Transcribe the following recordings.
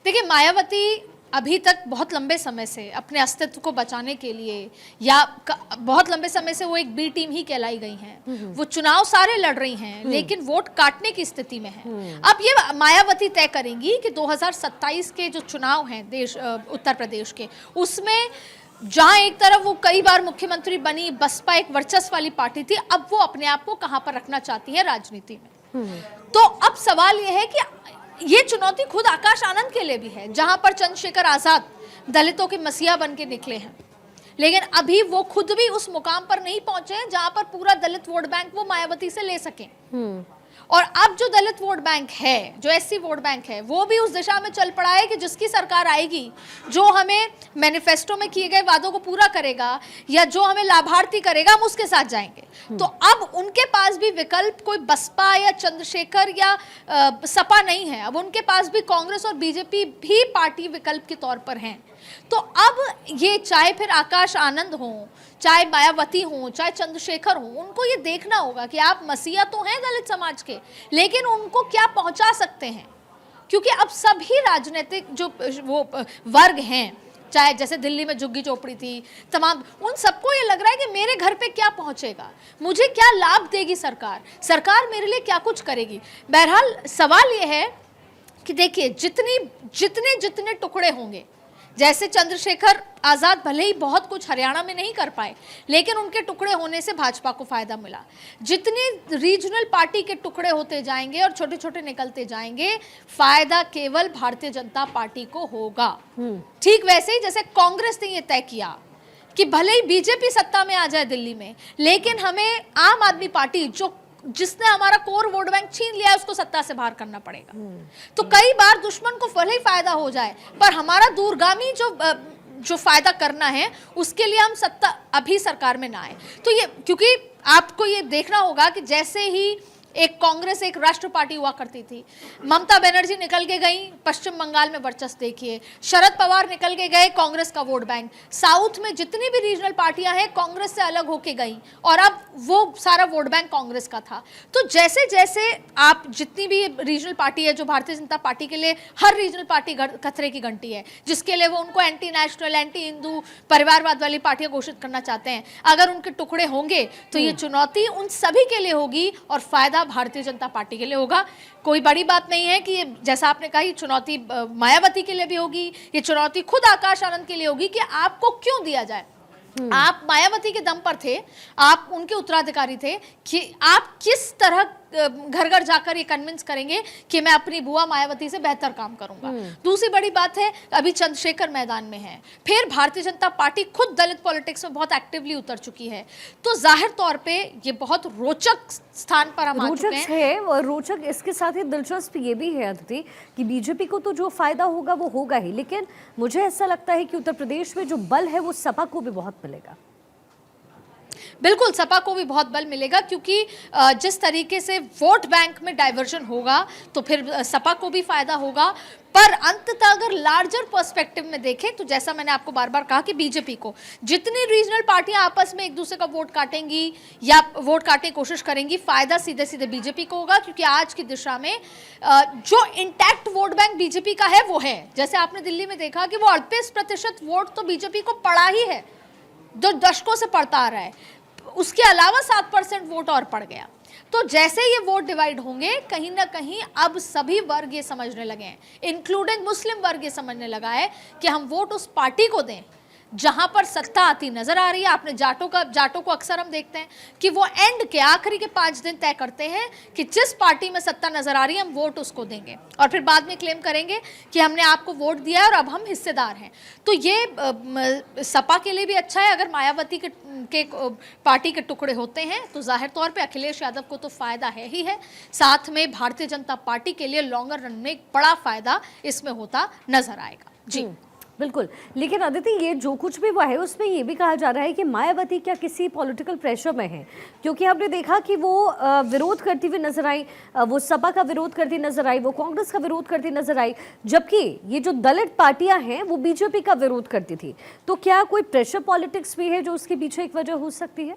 देखिए, मायावती अभी तक बहुत लंबे समय से अपने अस्तित्व को बचाने के लिए या बहुत लंबे समय से वो एक बी टीम ही कहलाई गई हैं। वो चुनाव सारे लड़ रही हैं लेकिन वोट काटने की स्थिति में हैं। अब ये मायावती तय करेंगी कि 2027 के जो चुनाव हैं देश उत्तर प्रदेश के, उसमें जहां एक तरफ वो कई बार मुख्यमंत्री बनी, बसपा एक वर्चस्व वाली पार्टी थी, अब वो अपने आप को कहां पर रखना चाहती है राजनीति में। तो अब सवाल ये है कि ये चुनौती खुद आकाश आनंद के लिए भी है, जहां पर चंद्रशेखर आजाद दलितों के मसीहा बन के निकले हैं, लेकिन अभी वो खुद भी उस मुकाम पर नहीं पहुंचे हैं जहां पर पूरा दलित वोट बैंक वो मायावती से ले सकें। और अब जो दलित वोट बैंक है, जो एससी वोट बैंक है, वो भी उस दिशा में चल पड़ा है कि जिसकी सरकार आएगी, जो हमें मैनिफेस्टो में किए गए वादों को पूरा करेगा या जो हमें लाभार्थी करेगा, हम उसके साथ जाएंगे। तो अब उनके पास भी विकल्प कोई बसपा या चंद्रशेखर या सपा नहीं है। अब उनके पास भी कांग्रेस और बीजेपी भी पार्टी विकल्प के तौर पर हैं। तो अब ये चाहे फिर आकाश आनंद हो, चाहे मायावती हो, चाहे चंद्रशेखर हो, उनको ये देखना होगा कि आप मसीहा तो हैं दलित समाज के, लेकिन उनको क्या पहुंचा सकते हैं। क्योंकि अब सभी राजनीतिक जो वो वर्ग हैं, चाहे जैसे दिल्ली में झुग्गी चोपड़ी थी, तमाम, उन सबको ये लग रहा है कि मेरे घर पे क्या पहुंचेगा, मुझे क्या लाभ देगी सरकार, सरकार मेरे लिए क्या कुछ करेगी। बहरहाल सवाल ये है कि देखिए, जितने टुकड़े होंगे, जैसे चंद्रशेखर आजाद भले ही बहुत कुछ हरियाणा में नहीं कर पाए, लेकिन उनके टुकड़े होने से भाजपा को फायदा मिला। जितनी रीजनल पार्टी के टुकड़े होते जाएंगे और छोटे छोटे निकलते जाएंगे, फायदा केवल भारतीय जनता पार्टी को होगा। ठीक वैसे ही जैसे कांग्रेस ने यह तय किया कि भले ही बीजेपी सत्ता में आ जाए दिल्ली में, लेकिन हमें आम आदमी पार्टी जिसने हमारा कोर वोट बैंक छीन लिया है, उसको सत्ता से बाहर करना पड़ेगा। तो कई बार दुश्मन को भले ही फायदा हो जाए, पर हमारा दूरगामी जो फायदा करना है, उसके लिए हम सत्ता अभी सरकार में ना आए। तो ये, क्योंकि आपको ये देखना होगा कि जैसे ही एक कांग्रेस एक राष्ट्र पार्टी हुआ करती थी, ममता बनर्जी निकल के गई, पश्चिम बंगाल में वर्चस्व देखिए, शरद पवार निकल के गए, कांग्रेस का वोट बैंक, साउथ में जितनी भी रीजनल पार्टियां हैं कांग्रेस से अलग होके गई और अब वो सारा वोट बैंक कांग्रेस का था। तो जैसे जैसे आप जितनी भी रीजनल पार्टी है, जो भारतीय जनता पार्टी के लिए हर रीजनल पार्टी खतरे की घंटी है, जिसके लिए वो उनको एंटी नेशनल, एंटी हिंदू, परिवारवाद वाली पार्टियां घोषित करना चाहते हैं, अगर उनके टुकड़े होंगे तो ये चुनौती उन सभी के लिए होगी और फायदा भारतीय जनता पार्टी के लिए होगा। कोई बड़ी बात नहीं है कि ये, जैसा आपने कहा, ये चुनौती मायावती के लिए भी होगी, ये चुनौती खुद आकाश आनंद के लिए होगी कि आपको क्यों दिया जाए। आप मायावती के दम पर थे, आप उनके उत्तराधिकारी थे, कि आप किस तरह घर घर जाकर ये कन्विंस करेंगे कि मैं अपनी बुआ मायावती से बेहतर काम करूंगा। दूसरी बड़ी बात है, अभी चंद्रशेखर मैदान में है, फिर भारतीय जनता पार्टी खुद दलित पॉलिटिक्स में बहुत एक्टिवली उतर चुकी है। तो जाहिर तौर पे ये बहुत रोचक स्थान पर हम आ चुके हैं। और रोचक इसके साथ ही दिलचस्प ये भी है अदिति कि बीजेपी को तो जो फायदा होगा वो होगा ही, लेकिन मुझे ऐसा लगता है कि उत्तर प्रदेश में जो बल है वो सपा को भी बहुत मिलेगा। बिल्कुल, सपा को भी बहुत बल मिलेगा, क्योंकि जिस तरीके से वोट बैंक में डाइवर्जन होगा तो फिर सपा को भी फायदा होगा। पर अंततः अगर लार्जर पर्सपेक्टिव में देखें तो जैसा मैंने आपको बार बार कहा कि बीजेपी को जितनी रीजनल पार्टियां आपस में एक दूसरे का वोट काटेंगी या वोट काटने की कोशिश करेंगी, फायदा सीधे सीधे बीजेपी को होगा। क्योंकि आज की दिशा में जो इंटैक्ट वोट बैंक बीजेपी का है वो है, जैसे आपने दिल्ली में देखा कि वो 38% वोट तो बीजेपी को पड़ा ही है, जो दशकों से पड़ता आ रहा है। उसके अलावा 7% वोट और पड़ गया। तो जैसे ये वोट डिवाइड होंगे, कहीं ना कहीं अब सभी वर्ग ये समझने लगे हैं, इंक्लूडिंग मुस्लिम वर्ग ये समझने लगा है कि हम वोट उस पार्टी को दें जहां पर सत्ता आती नजर आ रही है। आपने जाटों को अक्सर हम देखते हैं कि वो एंड के आखिरी के 5 दिन तय करते हैं कि जिस पार्टी में सत्ता नजर आ रही है हम वोट उसको देंगे, और फिर बाद में क्लेम करेंगे कि हमने आपको वोट दिया और अब हम हिस्सेदार हैं। तो ये सपा के लिए भी अच्छा है। अगर मायावती के पार्टी के टुकड़े होते हैं तो जाहिर तौर पे अखिलेश यादव को तो फायदा है ही है, साथ में भारतीय जनता पार्टी के लिए लॉन्गर रन में एक बड़ा फायदा इसमें होता नजर आएगा। जी बिल्कुल, लेकिन अदिति ये जो कुछ भी हुआ है उसमें ये भी कहा जा रहा है कि मायावती क्या किसी पॉलिटिकल प्रेशर में है, क्योंकि हमने देखा कि वो विरोध करती हुई नजर आई, वो सपा का विरोध करती नजर आई, वो कांग्रेस का विरोध करती नजर आई, जबकि ये जो दलित पार्टियां हैं वो बीजेपी का विरोध करती थी। तो क्या कोई प्रेशर पॉलिटिक्स भी है जो उसके पीछे एक वजह हो सकती है?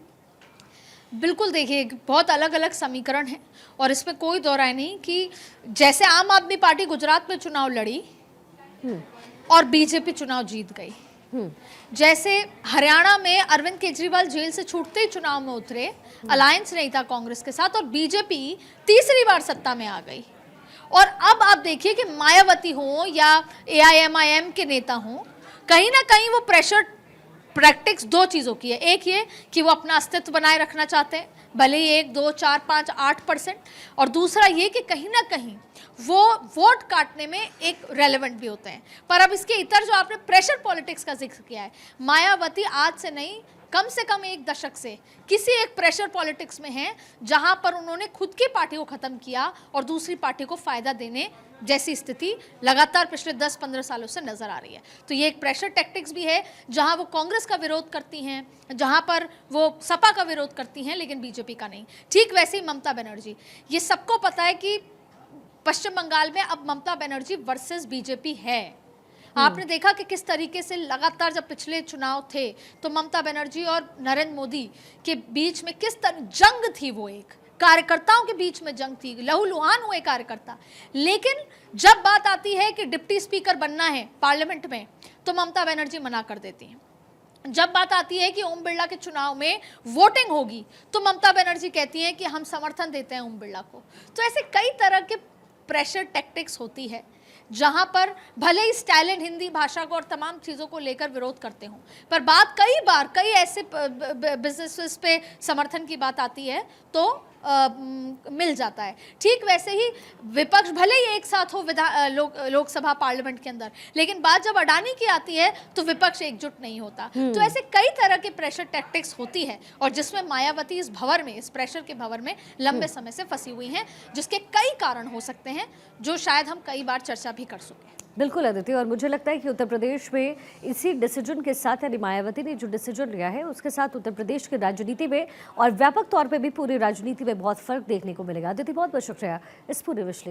बिल्कुल, देखिए, बहुत अलग अलग समीकरण हैं और इसमें कोई दो राय नहीं कि जैसे आम आदमी पार्टी गुजरात में चुनाव लड़ी, और बीजेपी चुनाव जीत गई। जैसे हरियाणा में अरविंद केजरीवाल जेल से छूटते ही चुनाव में उतरे, अलायंस नहीं था कांग्रेस के साथ, और बीजेपी तीसरी बार सत्ता में आ गई। और अब आप देखिए कि मायावती हो या AIMIM के नेता हो, कहीं ना कहीं वो प्रेशर प्रैक्टिस दो चीज़ों की है। एक ये कि वो अपना अस्तित्व बनाए रखना चाहते हैं, भले ही 1, 2, 4, 5, 8%, और दूसरा ये कि कहीं ना कहीं वो वोट काटने में एक रेलेवेंट भी होते हैं। पर अब इसके इतर जो आपने प्रेशर पॉलिटिक्स का जिक्र किया है, मायावती आज से नहीं, कम से कम 1 दशक से किसी एक प्रेशर पॉलिटिक्स में है, जहां पर उन्होंने खुद की पार्टी को खत्म किया और दूसरी पार्टी को फायदा देने जैसी स्थिति लगातार पिछले 10-15 सालों से नजर आ रही है। तो ये एक प्रेशर टैक्टिक्स भी है, जहां वो कांग्रेस का विरोध करती हैं, जहां पर वो सपा का विरोध करती हैं, लेकिन बीजेपी का नहीं। ठीक वैसे ही ममता बनर्जी, ये सबको पता है कि पश्चिम बंगाल में अब ममता बनर्जी वर्सेस बीजेपी है। आपने देखा कि किस तरीके से लगातार जब पिछले चुनाव थे तो ममता बनर्जी और नरेंद्र मोदी के बीच में किस तरह जंग थी, वो एक कार्यकर्ताओं के बीच में जंग थी, लहूलुहान हुए कार्यकर्ता। लेकिन जब बात आती है कि डिप्टी स्पीकर बनना है पार्लियामेंट में, तो ममता बनर्जी मना कर देती हैं। जब बात आती है कि ओम बिरला के चुनाव में वोटिंग होगी, तो ममता बनर्जी कहती हैं कि हम समर्थन देते हैं ओम बिरला को। तो ऐसे कई तरह के प्रेशर टैक्टिक्स होती है, जहां पर भले ही स्टाइलिन हिंदी भाषा को और तमाम चीज़ों को लेकर विरोध करते हों, पर बात कई बार कई ऐसे बिजनेसेस पे समर्थन की बात आती है तो मिल जाता है। ठीक वैसे ही विपक्ष भले ही एक साथ हो लोकसभा पार्लियामेंट के अंदर, लेकिन बात जब अडानी की आती है तो विपक्ष एकजुट नहीं होता। तो ऐसे कई तरह के प्रेशर टैक्टिक्स होती है, और जिसमें मायावती इस भंवर में, इस प्रेशर के भंवर में लंबे समय से फंसी हुई हैं, जिसके कई कारण हो सकते हैं जो शायद हम कई बार चर्चा भी कर सकें। बिल्कुल अदिति, और मुझे लगता है कि उत्तर प्रदेश में इसी डिसीजन के साथ, यानी मायावती ने जो डिसीजन लिया है उसके साथ उत्तर प्रदेश की राजनीति में और व्यापक तौर पे भी पूरी राजनीति में बहुत फर्क देखने को मिलेगा। अदिति, बहुत बहुत शुक्रिया इस पूरे विश्लेषण